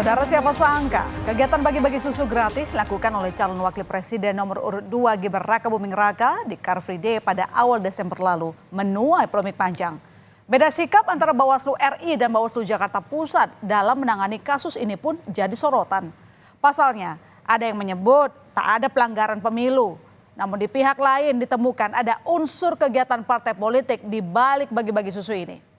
Saudara, siapa sangka kegiatan bagi-bagi susu gratis dilakukan oleh calon wakil presiden nomor urut 2 Gibran Rakabuming Raka di Car Free Day pada awal Desember lalu menuai polemik panjang. Beda sikap antara Bawaslu RI dan Bawaslu Jakarta Pusat dalam menangani kasus ini pun jadi sorotan. Pasalnya, ada yang menyebut tak ada pelanggaran pemilu. Namun di pihak lain ditemukan ada unsur kegiatan partai politik di balik bagi-bagi susu ini.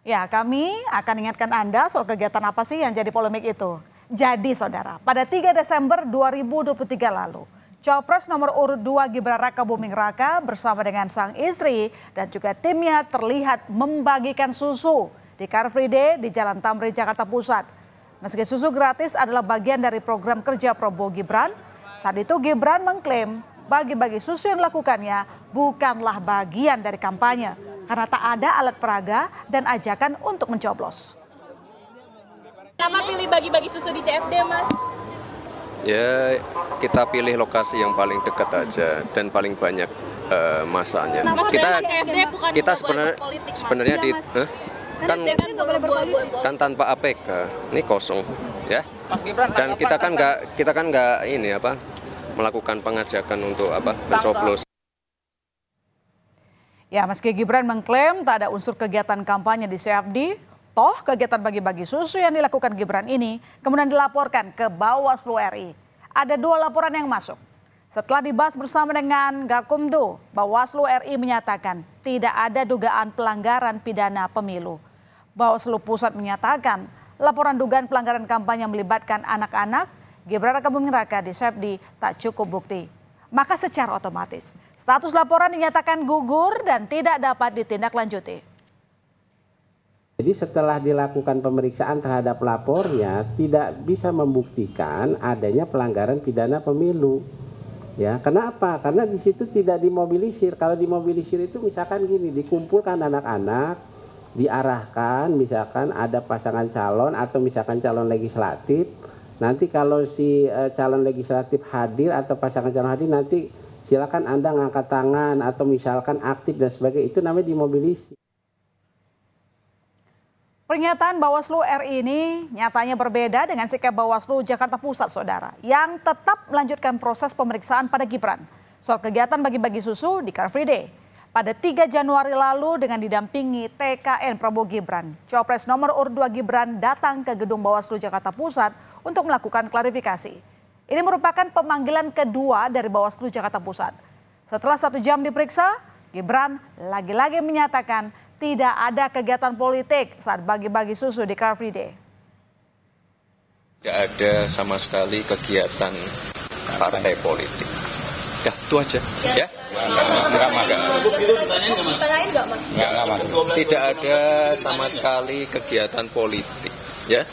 Ya, kami akan ingatkan Anda soal kegiatan apa sih yang jadi polemik itu. Jadi saudara, pada 3 Desember 2023 lalu, Cawapres nomor urut 2 Gibran Rakabuming Raka bersama dengan sang istri dan juga timnya terlihat membagikan susu di Car Free Day di Jalan Tamrin, Jakarta Pusat. Meski susu gratis adalah bagian dari program kerja Prabowo Gibran, saat itu Gibran mengklaim bagi-bagi susu yang dilakukannya bukanlah bagian dari kampanye karena tak ada alat peraga dan ajakan untuk mencoblos. Kenapa pilih bagi-bagi susu di CFD, Mas? Ya, kita pilih lokasi yang paling dekat aja dan paling banyak masanya. Mas, kita sebenarnya di kan tanpa APK, ini kosong ya. Mas Gibran, dan kita kan nggak ini melakukan pengajakan untuk mencoblos. Ya, meski Gibran mengklaim tak ada unsur kegiatan kampanye di CFD, toh kegiatan bagi-bagi susu yang dilakukan Gibran ini kemudian dilaporkan ke Bawaslu RI. Ada 2 laporan yang masuk. Setelah dibahas bersama dengan Gakumdu, Bawaslu RI menyatakan tidak ada dugaan pelanggaran pidana pemilu. Bawaslu Pusat menyatakan laporan dugaan pelanggaran kampanye yang melibatkan anak-anak Gibran Rakabuming Raka di CFD tak cukup bukti. Maka secara otomatis status laporan dinyatakan gugur dan tidak dapat ditindaklanjuti. Jadi setelah dilakukan pemeriksaan terhadap lapornya tidak bisa membuktikan adanya pelanggaran pidana pemilu. Ya, kenapa? Karena di situ tidak dimobilisir. Kalau dimobilisir itu misalkan gini, dikumpulkan anak-anak, diarahkan misalkan ada pasangan calon atau misalkan calon legislatif. Nanti kalau si calon legislatif hadir atau pasangan calon hadir, nanti silakan Anda ngangkat tangan atau misalkan aktif dan sebagainya, itu namanya dimobilisasi. Pernyataan Bawaslu RI ini nyatanya berbeda dengan sikap Bawaslu Jakarta Pusat, saudara, yang tetap melanjutkan proses pemeriksaan pada Gibran soal kegiatan bagi-bagi susu di Car Free Day. Pada 3 Januari lalu dengan didampingi TKN Prabowo Gibran, Cawapres nomor urut 2 Gibran datang ke gedung Bawaslu Jakarta Pusat untuk melakukan klarifikasi. Ini merupakan pemanggilan kedua dari Bawaslu Jakarta Pusat. Setelah 1 jam diperiksa, Gibran lagi-lagi menyatakan tidak ada kegiatan politik saat bagi-bagi susu di Car Free Day. Tidak ada sama sekali kegiatan partai politik. Ya, itu aja. Ya. Tidak ada sama sekali kegiatan politik. Ya.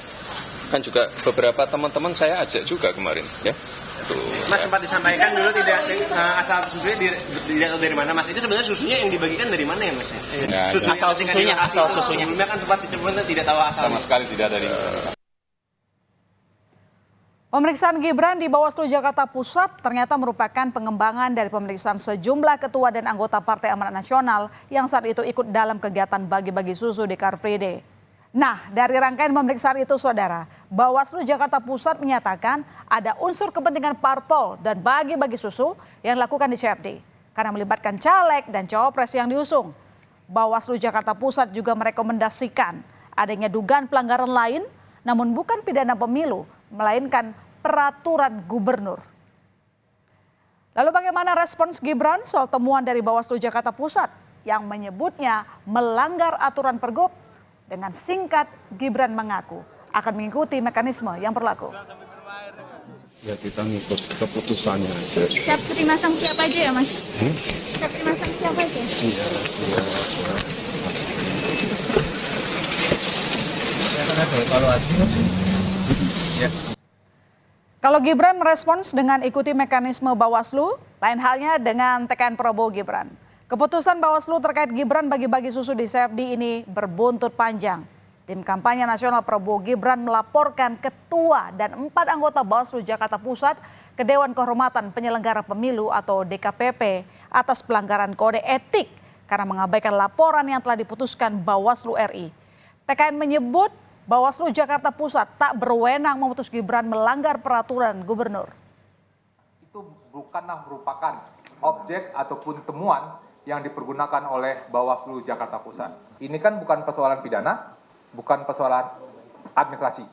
Kan juga beberapa teman-teman saya ajak juga kemarin. Ya. Tuh, Mas sempat disampaikan dulu tidak asal susunya tidak tahu dari mana, Mas. Itu sebenarnya susunya yang dibagikan dari mana ya, Mas? Asal susunya. Sebelumnya kan sempat disebutkan tidak tahu asal. Sama sekali tidak dari. Pemeriksaan Gibran di Bawaslu Jakarta Pusat ternyata merupakan pengembangan dari pemeriksaan sejumlah ketua dan anggota Partai Amanat Nasional yang saat itu ikut dalam kegiatan bagi-bagi susu di Car Free Day. Nah, dari rangkaian pemeriksaan itu, saudara, Bawaslu Jakarta Pusat menyatakan ada unsur kepentingan parpol dan bagi-bagi susu yang dilakukan di CFD karena melibatkan caleg dan cawapres yang diusung. Bawaslu Jakarta Pusat juga merekomendasikan adanya dugaan pelanggaran lain, namun bukan pidana pemilu, melainkan peraturan gubernur. Lalu bagaimana respons Gibran soal temuan dari Bawaslu Jakarta Pusat yang menyebutnya melanggar aturan Pergub? Dengan singkat, Gibran mengaku akan mengikuti mekanisme yang berlaku. Ya, kita ngikut keputusannya aja. Siap terima sanksi apa aja ya, Mas? Siap terima sanksi apa aja? Iya. Akan ada evaluasi, Mas. Ya. Kalau Gibran merespons dengan ikuti mekanisme Bawaslu, lain halnya dengan TKN Prabowo Gibran. Keputusan Bawaslu terkait Gibran bagi-bagi susu di CFD ini berbuntut panjang. Tim kampanye nasional Prabowo Gibran melaporkan ketua dan 4 anggota Bawaslu Jakarta Pusat ke Dewan Kehormatan Penyelenggara Pemilu atau DKPP atas pelanggaran kode etik karena mengabaikan laporan yang telah diputuskan Bawaslu RI. TKN menyebut Bawaslu Jakarta Pusat tak berwenang memutus Gibran melanggar peraturan gubernur. Itu bukanlah merupakan objek ataupun temuan yang dipergunakan oleh Bawaslu Jakarta Pusat. Ini kan bukan persoalan pidana, bukan persoalan administrasi.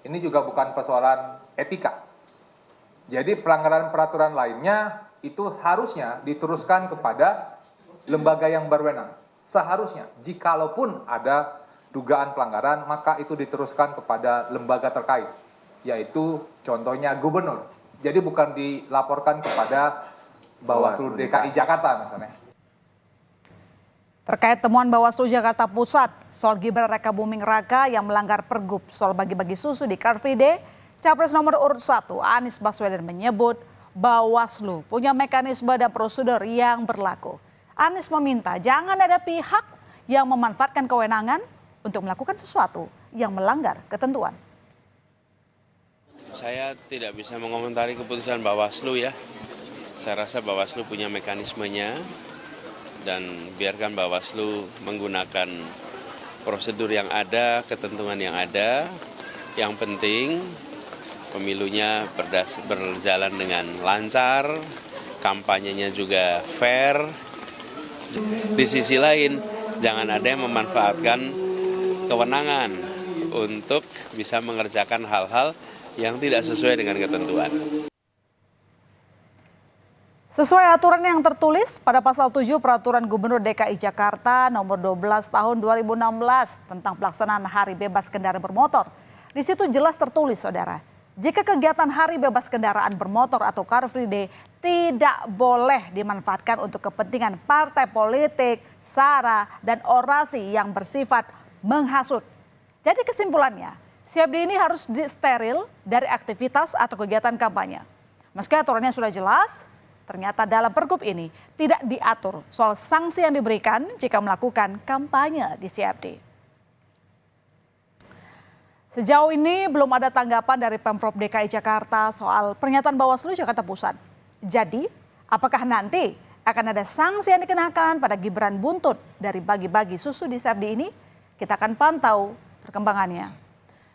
Ini juga bukan persoalan etika. Jadi pelanggaran peraturan lainnya itu harusnya diteruskan kepada lembaga yang berwenang. Seharusnya, jikalaupun ada dugaan pelanggaran, maka itu diteruskan kepada lembaga terkait, yaitu contohnya gubernur. Jadi bukan dilaporkan kepada Bawaslu DKI Jakarta misalnya. Terkait temuan Bawaslu Jakarta Pusat soal Gibran Rakabuming Raka yang melanggar pergub soal bagi-bagi susu di Car Free Day, Capres nomor urut 1 Anies Baswedan menyebut Bawaslu punya mekanisme dan prosedur yang berlaku. Anies meminta jangan ada pihak yang memanfaatkan kewenangan untuk melakukan sesuatu yang melanggar ketentuan. Saya tidak bisa mengomentari keputusan Bawaslu ya. Saya rasa Bawaslu punya mekanismenya dan biarkan Bawaslu menggunakan prosedur yang ada, ketentuan yang ada. Yang penting pemilunya berjalan dengan lancar, kampanyenya juga fair. Di sisi lain, jangan ada yang memanfaatkan kewenangan untuk bisa mengerjakan hal-hal yang tidak sesuai dengan ketentuan. Sesuai aturan yang tertulis pada pasal 7 Peraturan Gubernur DKI Jakarta nomor 12 tahun 2016 tentang pelaksanaan Hari Bebas Kendaraan Bermotor. Di situ jelas tertulis, saudara, jika kegiatan Hari Bebas Kendaraan Bermotor atau Car Free Day tidak boleh dimanfaatkan untuk kepentingan partai politik, sara, dan orasi yang bersifat menghasut. Jadi kesimpulannya, CFD ini harus disteril dari aktivitas atau kegiatan kampanye. Meski aturannya sudah jelas, ternyata dalam pergub ini tidak diatur soal sanksi yang diberikan jika melakukan kampanye di CFD. Sejauh ini belum ada tanggapan dari Pemprov DKI Jakarta soal pernyataan Bawaslu Jakarta Pusat. Jadi, apakah nanti akan ada sanksi yang dikenakan pada Gibran buntut dari bagi-bagi susu di CFD ini? Kita akan pantau perkembangannya.